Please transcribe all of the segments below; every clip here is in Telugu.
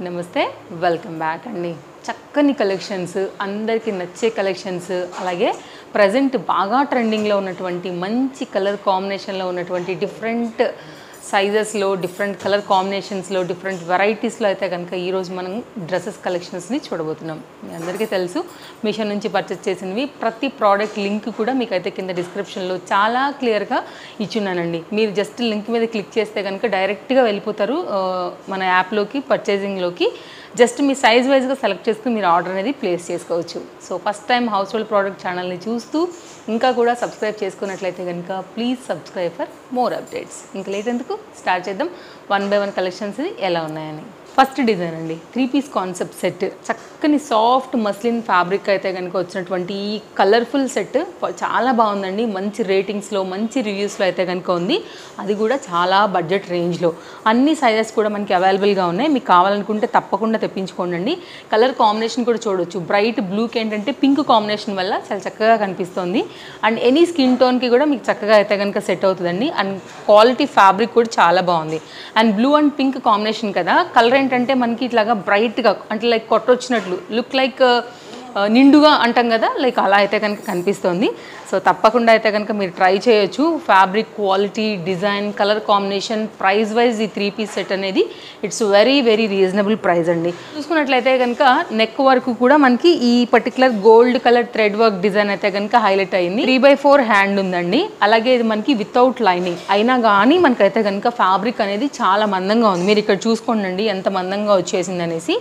నమస్తే వెల్కమ్ బ్యాక్ అండి. చక్కని కలెక్షన్స్, అందరికీ నచ్చే కలెక్షన్స్, అలాగే ప్రజెంట్ బాగా ట్రెండింగ్లో ఉన్నటువంటి మంచి కలర్ కాంబినేషన్లో ఉన్నటువంటి డిఫరెంట్ సైజెస్లో, డిఫరెంట్ కలర్ కాంబినేషన్స్లో, డిఫరెంట్ వెరైటీస్లో అయితే కనుక ఈరోజు మనం డ్రెస్సెస్ కలెక్షన్స్ని చూడబోతున్నాం. మీ అందరికీ తెలుసు, మీషో నుంచి పర్చేస్ చేసినవి ప్రతి ప్రోడక్ట్ లింక్ కూడా మీకైతే కింద డిస్క్రిప్షన్లో చాలా క్లియర్గా ఇచ్చున్నానండి. మీరు జస్ట్ లింక్ మీద క్లిక్ చేస్తే కనుక డైరెక్ట్గా వెళ్ళిపోతారు మన యాప్లోకి, పర్చేజింగ్లోకి. జస్ట్ మీ సైజ్ వైజ్గా సెలెక్ట్ చేసుకుని మీరు ఆర్డర్ అనేది ప్లేస్ చేసుకోవచ్చు. So first time house hold product ఛానల్ని చూస్తూ ఇంకా కూడా సబ్స్క్రైబ్ చేసుకున్నట్లయితే కనుక please subscribe for more updates. ఇంకా లేట్ ఎందుకు, స్టార్ట్ చేద్దాం. 1 by 1 కలెక్షన్స్ ఎలా ఉన్నాయని. ఫస్ట్ డిజైన్ అండి, 3 piece కాన్సెప్ట్ సెట్. చక్కని సాఫ్ట్ మస్లిన్ ఫ్యాబ్రిక్ అయితే కనుక వచ్చినటువంటి ఈ కలర్ఫుల్ సెట్ చాలా బాగుందండి. మంచి రేటింగ్స్లో, మంచి రివ్యూస్లో అయితే కనుక ఉంది. అది కూడా చాలా బడ్జెట్ రేంజ్లో. అన్ని సైజెస్ కూడా మనకి అవైలబుల్గా ఉన్నాయి. మీకు కావాలనుకుంటే తప్పకుండా తెప్పించుకోండి. కలర్ కాంబినేషన్ కూడా చూడొచ్చు. బ్రైట్ బ్లూకి ఏంటంటే పింక్ కాంబినేషన్ వల్ల చాలా చక్కగా కనిపిస్తుంది. అండ్ ఎనీ స్కిన్ టోన్కి కూడా మీకు చక్కగా అయితే కనుక సెట్ అవుతుందండి. అండ్ క్వాలిటీ ఫ్యాబ్రిక్ కూడా చాలా బాగుంది. And blue and pink combination కదా, కలర్ ఏంటంటే మనకి ఇట్లాగా బ్రైట్గా, అంటే లైక్ కొట్టొచ్చినట్లు, లుక్ లైక్ నిండుగా అంటాం కదా, లైక్ అలా అయితే కనుక కనిపిస్తుంది. సో తప్పకుండా అయితే కనుక మీరు ట్రై చేయొచ్చు. Fabric quality, design, colour combination, price wise ఈ 3 piece సెట్ అనేది it's very very reasonable price అండి. చూసుకున్నట్లయితే కనుక నెక్ వరకు కూడా మనకి ఈ particular gold colour thread work design అయితే కనుక హైలైట్ అయింది. 3/4 హ్యాండ్ ఉందండి. అలాగే ఇది మనకి వితౌట్ లైనింగ్ అయినా కానీ మనకైతే కనుక ఫ్యాబ్రిక్ అనేది చాలా మందంగా ఉంది. మీరు ఇక్కడ చూసుకోండి ఎంత మందంగా వచ్చేసింది అనేసి.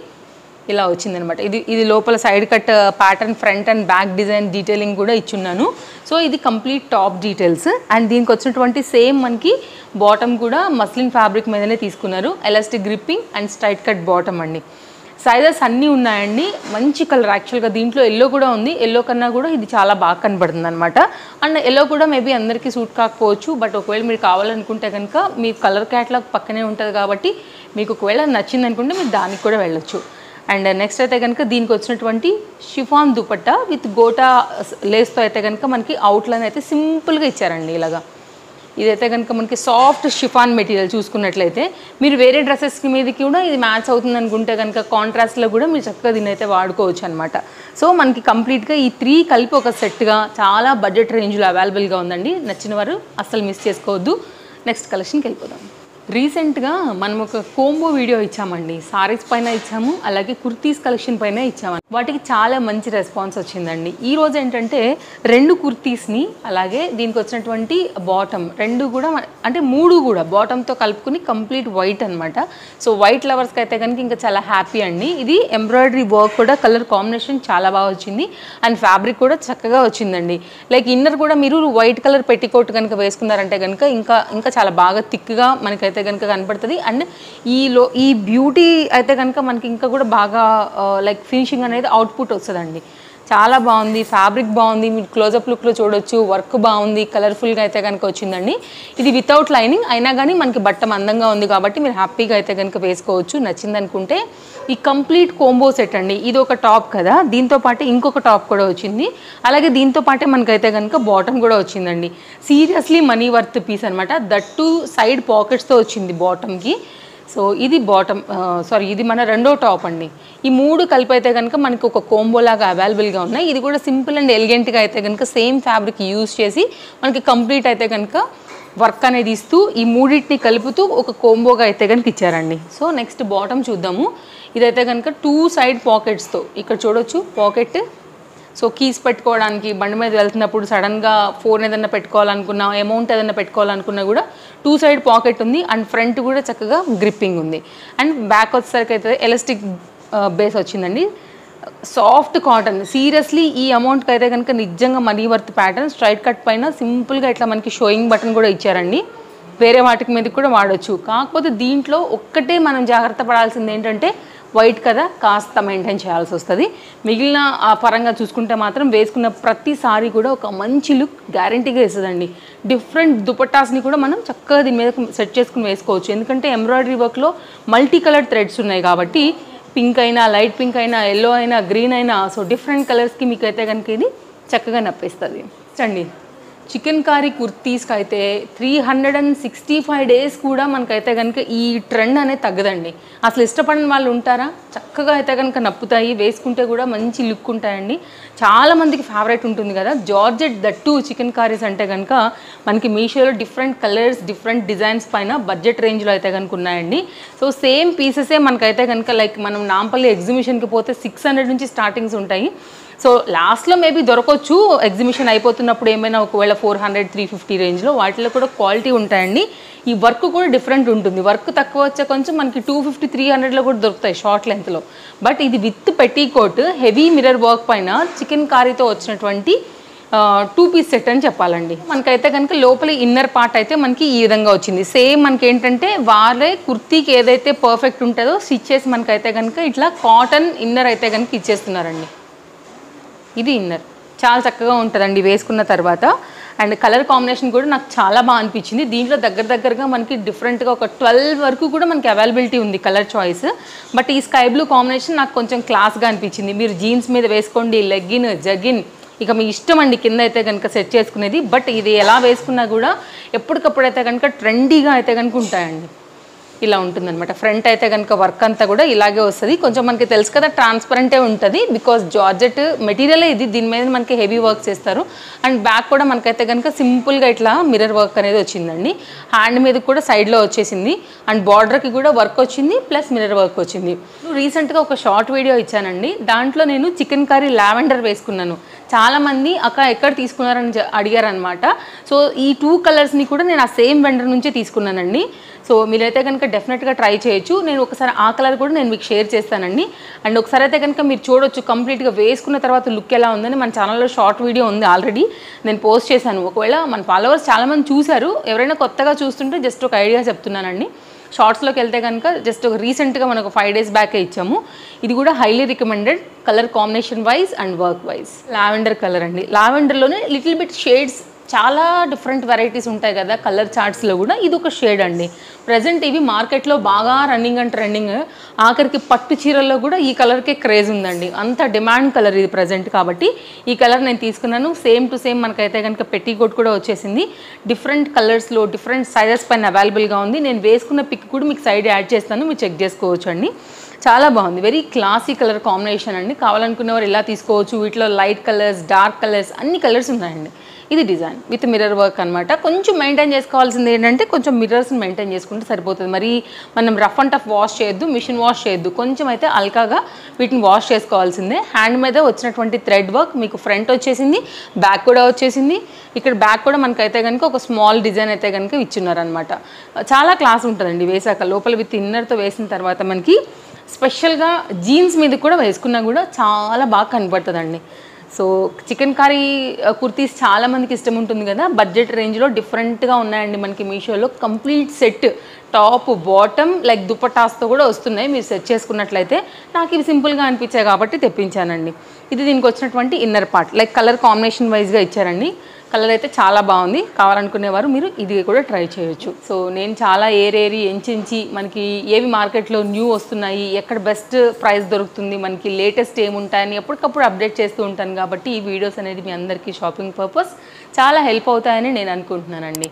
ఇలా వచ్చిందనమాట. ఇది లోపల side cut pattern, front and back design detailing కూడా ఇచ్చున్నాను. సో ఇది కంప్లీట్ టాప్ డీటెయిల్స్. అండ్ దీనికి వచ్చినటువంటి సేమ్ మనకి బాటమ్ కూడా మస్లిన్ ఫ్యాబ్రిక్ మీదనే తీసుకున్నారు. Elastic gripping and straight cut bottom అండి. సైజెస్ అన్నీ ఉన్నాయండి. మంచి కలర్, యాక్చువల్గా దీంట్లో ఎల్లో కూడా ఉంది. ఎల్లో కన్నా కూడా ఇది చాలా బాగా కనబడుతుంది అనమాట. అండ్ ఎల్లో కూడా మేబీ అందరికీ సూట్ కాకపోవచ్చు. బట్ ఒకవేళ మీరు కావాలనుకుంటే కనుక మీ కలర్ క్యాట్లాగ్ పక్కనే ఉంటుంది కాబట్టి మీకు ఒకవేళ నచ్చింది అనుకుంటే మీరు దానికి కూడా వెళ్ళొచ్చు. అండ్ నెక్స్ట్ అయితే కనుక దీనికి వచ్చినటువంటి షిఫాన్ దుపట్టా విత్ గోటా లేస్తో అయితే కనుక మనకి అవుట్లైన్ అయితే సింపుల్గా ఇచ్చారండి. ఇలాగా ఇదైతే కనుక మనకి సాఫ్ట్ షిఫాన్ మెటీరియల్. చూసుకున్నట్లయితే మీరు వేరే డ్రెస్సెస్కి మీదకి కూడా ఇది మ్యాచ్ అవుతుంది అనుకుంటే కనుక కాంట్రాస్ట్లో కూడా మీరు చక్కగా దీన్ని అయితే వాడుకోవచ్చు అనమాట. సో మనకి కంప్లీట్గా ఈ 3 కలిపి ఒక సెట్గా చాలా బడ్జెట్ రేంజ్లో అవైలబుల్గా ఉందండి. నచ్చిన వారు అస్సలు మిస్ చేసుకోవద్దు. నెక్స్ట్ కలెక్షన్కి వెళ్ళిపోదాం. రీసెంట్గా మనం ఒక కోంబో వీడియో ఇచ్చామండి. సారీస్ పైన ఇచ్చాము, అలాగే కుర్తీస్ కలెక్షన్ పైన ఇచ్చాము. వాటికి చాలా మంచి రెస్పాన్స్ వచ్చిందండి. ఈరోజు ఏంటంటే 2 కుర్తీస్ని, అలాగే దీనికి వచ్చినటువంటి బాటమ్ 2 కూడా, అంటే 3 కూడా బాటమ్తో కలుపుకుని కంప్లీట్ వైట్ అనమాట. సో వైట్ లవర్స్కి అయితే కనుక ఇంకా చాలా హ్యాపీ అండి. ఇది ఎంబ్రాయిడరీ వర్క్ కూడా, కలర్ కాంబినేషన్ చాలా బాగా వచ్చింది. అండ్ ఫ్యాబ్రిక్ కూడా చక్కగా వచ్చిందండి. లైక్ ఇన్నర్ కూడా మీరు వైట్ కలర్ పెట్టికోట్ కనుక వేసుకున్నారంటే కనుక ఇంకా చాలా బాగా థిక్గా మనకైతే కనుక కనపడుతుంది. అండ్ ఈ బ్యూటీ అయితే కనుక మనకి ఇంకా కూడా బాగా లైక్ ఫినిషింగ్ అనేది అవుట్పుట్ వస్తుందండి. చాలా బాగుంది. ఫ్యాబ్రిక్ బాగుంది. మీరు క్లోజప్ లుక్లో చూడొచ్చు. వర్క్ బాగుంది. కలర్ఫుల్గా అయితే కనుక వచ్చిందండి. ఇది వితౌట్ లైనింగ్ అయినా కానీ మనకి బట్ట అందంగా ఉంది కాబట్టి మీరు హ్యాపీగా అయితే కనుక వేసుకోవచ్చు. నచ్చింది అనుకుంటే ఈ కంప్లీట్ కోంబో సెట్ అండి. ఇది ఒక టాప్ కదా, దీంతో పాటు ఇంకొక టాప్ కూడా వచ్చింది. అలాగే దీంతో పాటే మనకైతే కనుక బాటమ్ కూడా వచ్చిందండి. సీరియస్లీ మనీ వర్త్ పీస్ అనమాట. దట్ టు సైడ్ పాకెట్స్తో వచ్చింది బాటమ్కి. సో ఇది బాటమ్, ఇది మన రెండో టాప్ అండి. ఈ 3 కలిపి అయితే కనుక మనకి ఒక కోంబో లాగా అవైలబుల్గా ఉన్నాయి. ఇది కూడా సింపుల్ అండ్ ఎలిగెంట్గా అయితే కనుక సేమ్ ఫ్యాబ్రిక్ యూజ్ చేసి మనకి కంప్లీట్ అయితే కనుక వర్క్ అనేది ఇస్తూ ఈ 3టిని కలుపుతూ ఒక కోంబోగా అయితే కనుక ఇచ్చారండి. సో నెక్స్ట్ బాటమ్ చూద్దాము. ఇదైతే కనుక 2 సైడ్ పాకెట్స్తో, ఇక్కడ చూడొచ్చు పాకెట్. సో కీస్ పెట్టుకోవడానికి, బండి మీద వెళ్తున్నప్పుడు సడన్గా ఫోన్ ఏదైనా పెట్టుకోవాలనుకున్నా, అమౌంట్ ఏదైనా పెట్టుకోవాలనుకున్నా కూడా 2 సైడ్ పాకెట్ ఉంది. అండ్ ఫ్రంట్ కూడా చక్కగా గ్రిప్పింగ్ ఉంది. అండ్ బ్యాక్ వచ్చేసరికి అయితే ఎలాస్టిక్ బేస్ వచ్చిందండి. Soft cotton. సీరియస్లీ ఈ అమౌంట్కి అయితే కనుక నిజంగా money worth pattern. Straight cut పైన సింపుల్గా ఇట్లా మనకి షోయింగ్ బటన్ కూడా ఇచ్చారండి. వేరే వాటికి మీద కూడా వాడచ్చు. కాకపోతే దీంట్లో ఒక్కటే మనం జాగ్రత్త పడాల్సింది ఏంటంటే వైట్ కదా, కాస్త మెయింటైన్ చేయాల్సి వస్తుంది. మిగిలిన ఆ పరంగా చూసుకుంటే మాత్రం వేసుకున్న ప్రతిసారి కూడా ఒక మంచి లుక్ గ్యారంటీగా ఇస్తుందండి. డిఫరెంట్ దుపట్టాస్ని కూడా మనం చక్కగా దీని మీద సెట్ చేసుకుని వేసుకోవచ్చు. ఎందుకంటే ఎంబ్రాయిడరీ వర్క్లో మల్టీ కలర్ థ్రెడ్స్ ఉన్నాయి కాబట్టి పింక్ అయినా, లైట్ పింక్ అయినా, ఎల్లో అయినా, గ్రీన్ అయినా, సో డిఫరెంట్ కలర్స్కి మీకు అయితే కనుక ఇది చక్కగా నప్పిస్తుంది. అండి చికెన్ కారీ కుర్తీస్కి అయితే 365 డేస్ కూడా మనకైతే కనుక ఈ ట్రెండ్ అనేది తగ్గదండి. అసలు ఇష్టపడిన వాళ్ళు ఉంటారా? చక్కగా అయితే కనుక నప్పుతాయి, వేసుకుంటే కూడా మంచి లుక్ ఉంటాయండి. చాలామందికి ఫేవరెట్ ఉంటుంది కదా జార్జెట్ దట్టు చికెన్ కారీస్ అంటే కనుక మనకి మీషోలో డిఫరెంట్ కలర్స్ డిఫరెంట్ డిజైన్స్ పైన బడ్జెట్ రేంజ్లో అయితే కనుక ఉన్నాయండి. సో సేమ్ పీసెసే మనకైతే కనుక లైక్ మనం నాంపల్లి ఎగ్జిబిషన్కి పోతే 600 నుంచి స్టార్టింగ్స్ ఉంటాయి. సో లాస్ట్లో మేబీ దొరకవచ్చు ఎగ్జిబిషన్ అయిపోతున్నప్పుడు ఏమైనా ఒకవేళ 400 350 రేంజ్లో వాటిలో కూడా క్వాలిటీ ఉంటాయండి. ఈ వర్క్ కూడా డిఫరెంట్ ఉంటుంది. వర్క్ తక్కువ వచ్చే కొంచెం మనకి 250 300లో కూడా దొరుకుతాయి షార్ట్ లెంత్లో. బట్ ఇది విత్ పెట్టీకోట్ హెవీ మిర్రర్ వర్క్ పైన చికెన్ కారీతో వచ్చినటువంటి 2 పీస్ సెట్ అని చెప్పాలండి. మనకైతే కనుక లోపల ఇన్నర్ పార్ట్ అయితే మనకి ఈ విధంగా వచ్చింది. సేమ్ మనకి ఏంటంటే వాళ్ళే కుర్తీకి ఏదైతే పర్ఫెక్ట్ ఉంటుందో స్టిచ్ చేసి మనకైతే కనుక ఇట్లా కాటన్ ఇన్నర్ అయితే కనుక ఇచ్చేస్తున్నారండి. ఇది ఇన్నర్ చాలా చక్కగా ఉంటుందండి వేసుకున్న తర్వాత. అండ్ కలర్ కాంబినేషన్ కూడా నాకు చాలా బాగా అనిపించింది. దీంట్లో దగ్గరగా మనకి డిఫరెంట్గా ఒక 12 వరకు కూడా మనకి అవైలబిలిటీ ఉంది కలర్ చాయిస్. బట్ ఈ స్కై బ్లూ కాంబినేషన్ నాకు కొంచెం క్లాస్గా అనిపించింది. మీరు జీన్స్ మీద వేసుకోండి, లెగ్గిన్ జగిన్ ఇక మీ ఇష్టం అండి కింద అయితే కనుక సెట్ చేసుకునేది. బట్ ఇది ఎలా వేసుకున్నా కూడా ఎప్పటికప్పుడు అయితే కనుక ట్రెండీగా అయితే కనుక ఉంటాయండి. ఇలా ఉంటుందన్నమాట. ఫ్రంట్ అయితే కనుక వర్క్ అంతా కూడా ఇలాగే వస్తుంది. కొంచెం మనకి తెలుసు కదా ట్రాన్స్పరెంటే ఉంటుంది బికాస్ జార్జెట్ మెటీరియలే ఇది. దీని మీద మనకి హెవీ వర్క్ చేస్తారు. అండ్ బ్యాక్ కూడా మనకైతే కనుక సింపుల్గా ఇట్లా మిర్రర్ వర్క్ అనేది వచ్చిందండి. హ్యాండ్ మీద కూడా సైడ్లో వచ్చేసింది. అండ్ బార్డర్కి కూడా వర్క్ వచ్చింది ప్లస్ మిర్రర్ వర్క్ వచ్చింది. రీసెంట్గా ఒక షార్ట్ వీడియో ఇచ్చానండి. దాంట్లో నేను చికెన్ కర్రీ లావెండర్ వేసుకున్నాను. చాలామంది అక్క ఎక్కడ తీసుకున్నారని అడిగారనమాట. సో ఈ 2 కలర్స్ని కూడా నేను ఆ సేమ్ వెండర్ నుంచే తీసుకున్నానండి. సో మీరైతే కనుక డెఫినెట్గా ట్రై చేయొచ్చు. నేను ఒకసారి ఆ కలర్ కూడా నేను మీకు షేర్ చేస్తానండి. అండ్ ఒకసారి అయితే కనుక మీరు చూడొచ్చు కంప్లీట్గా వేసుకున్న తర్వాత లుక్ ఎలా ఉందని. మన ఛానల్లో షార్ట్ వీడియో ఉంది ఆల్రెడీ, నేను పోస్ట్ చేశాను. ఒకవేళ మన ఫాలోవర్స్ చాలామంది చూశారు, ఎవరైనా కొత్తగా చూస్తుంటే జస్ట్ ఒక ఐడియా చెప్తున్నానండి. షార్ట్స్లోకి వెళ్తే కనుక జస్ట్ ఒక రీసెంట్గా మనకు 5 డేస్ బ్యాకే ఇచ్చాము. ఇది కూడా highly recommended colour combination wise and work wise. Lavender colour అండి. లావెండర్లోనే లిటిల్ బిట్ షేడ్స్ చాలా డిఫరెంట్ వెరైటీస్ ఉంటాయి కదా కలర్ చార్ట్స్లో కూడా. ఇది ఒక షేడ్ అండి. ప్రజెంట్ ఇవి మార్కెట్లో బాగా రన్నింగ్ అండ్ ట్రెండింగ్. ఆఖరికి పట్టు చీరల్లో కూడా ఈ కలర్కే క్రేజ్ ఉందండి. అంత డిమాండ్ కలర్ ఇది ప్రజెంట్. కాబట్టి ఈ కలర్ నేను తీసుకున్నాను. సేమ్ టు సేమ్ మనకైతే కనుక పెట్టీకోట్ కూడా వచ్చేసింది. డిఫరెంట్ కలర్స్లో డిఫరెంట్ సైజెస్ పైన అవైలబుల్గా ఉంది. నేను వేసుకున్న పిక్ కూడా మీకు సైడ్ యాడ్ చేస్తాను, మీరు చెక్ చేసుకోవచ్చు అండి. చాలా బాగుంది. వెరీ క్లాసీ కలర్ కాంబినేషన్ అండి. కావాలనుకునేవారు ఇలా తీసుకోవచ్చు. వీటిలో లైట్ కలర్స్ డార్క్ కలర్స్ అన్ని కలర్స్ ఉన్నాయండి. ఇది డిజైన్ విత్ మిర్రర్ వర్క్ అనమాట. కొంచెం మెయింటైన్ చేసుకోవాల్సింది ఏంటంటే కొంచెం మిర్రర్స్ని మెయింటైన్ చేసుకుంటే సరిపోతుంది. మరి మనం రఫ్ అండ్ టఫ్ వాష్ చేయొద్దు, మిషన్ వాష్ చేయొద్దు. కొంచెం అయితే అల్కాగా వీటిని వాష్ చేసుకోవాల్సిందే. హ్యాండ్ మీద వచ్చినటువంటి థ్రెడ్ వర్క్ మీకు ఫ్రంట్ వచ్చేసింది, బ్యాక్ కూడా వచ్చేసింది. ఇక్కడ బ్యాక్ కూడా మనకైతే కనుక ఒక స్మాల్ డిజైన్ అయితే కనుక ఇచ్చున్నారనమాట. చాలా క్లాస్ ఉంటుందండి వేసాక. లోపల విత్ ఇన్నర్తో వేసిన తర్వాత మనకి స్పెషల్గా జీన్స్ మీద కూడా వేసుకున్నా కూడా చాలా బాగా కనపడుతుందండి. సో చికెన్ కర్రీ కుర్తీస్ చాలామందికి ఇష్టం ఉంటుంది కదా. బడ్జెట్ రేంజ్లో డిఫరెంట్గా ఉన్నాయండి మనకి మీషోలో. Complete set top bottom like దుపటాస్తో కూడా వస్తున్నాయి. మీరు సెట్ చేసుకున్నట్లయితే నాకు ఇవి సింపుల్గా అనిపించాయి కాబట్టి తెప్పించానండి. ఇది దీనికి వచ్చినటువంటి inner part like colour combination వైజ్గా ఇచ్చారండి. కలర్ అయితే చాలా బాగుంది. కావాలనుకునేవారు మీరు ఇది కూడా ట్రై చేయొచ్చు. సో నేను చాలా ఏరేరి ఎంచి మనకి ఏవి మార్కెట్లో న్యూ వస్తున్నాయి, ఎక్కడ బెస్ట్ ప్రైస్ దొరుకుతుంది, మనకి లేటెస్ట్ ఏముంటాయని ఎప్పటికప్పుడు అప్డేట్ చేస్తూ ఉంటాను. కాబట్టి ఈ వీడియోస్ అనేది మీ అందరికీ షాపింగ్ పర్పస్ చాలా హెల్ప్ అవుతాయని నేను అనుకుంటున్నానండి.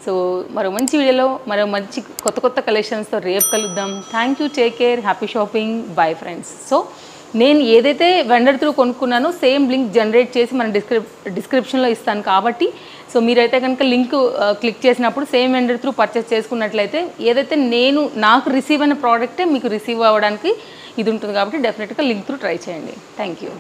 సో మరో మంచి వీడియోలో మరో మంచి కొత్త కలెక్షన్స్తో రేపు కలుద్దాం. Thank you, take care, happy shopping, bye friends. So నేను ఏదైతే వెండర్ త్రూ కొనుక్కున్నానో సేమ్ లింక్ జనరేట్ చేసి మన డిస్క్రిప్షన్లో ఇస్తాను. కాబట్టి సో మీరైతే కనుక లింక్ క్లిక్ చేసినప్పుడు సేమ్ వెండర్ త్రూ పర్చేస్ చేసుకున్నట్లయితే ఏదైతే నాకు రిసీవ్ అయిన ప్రోడక్టే మీకు రిసీవ్ అవ్వడానికి ఇది ఉంటుంది. కాబట్టి డెఫినెట్గా లింక్ త్రూ ట్రై చేయండి. Thank you.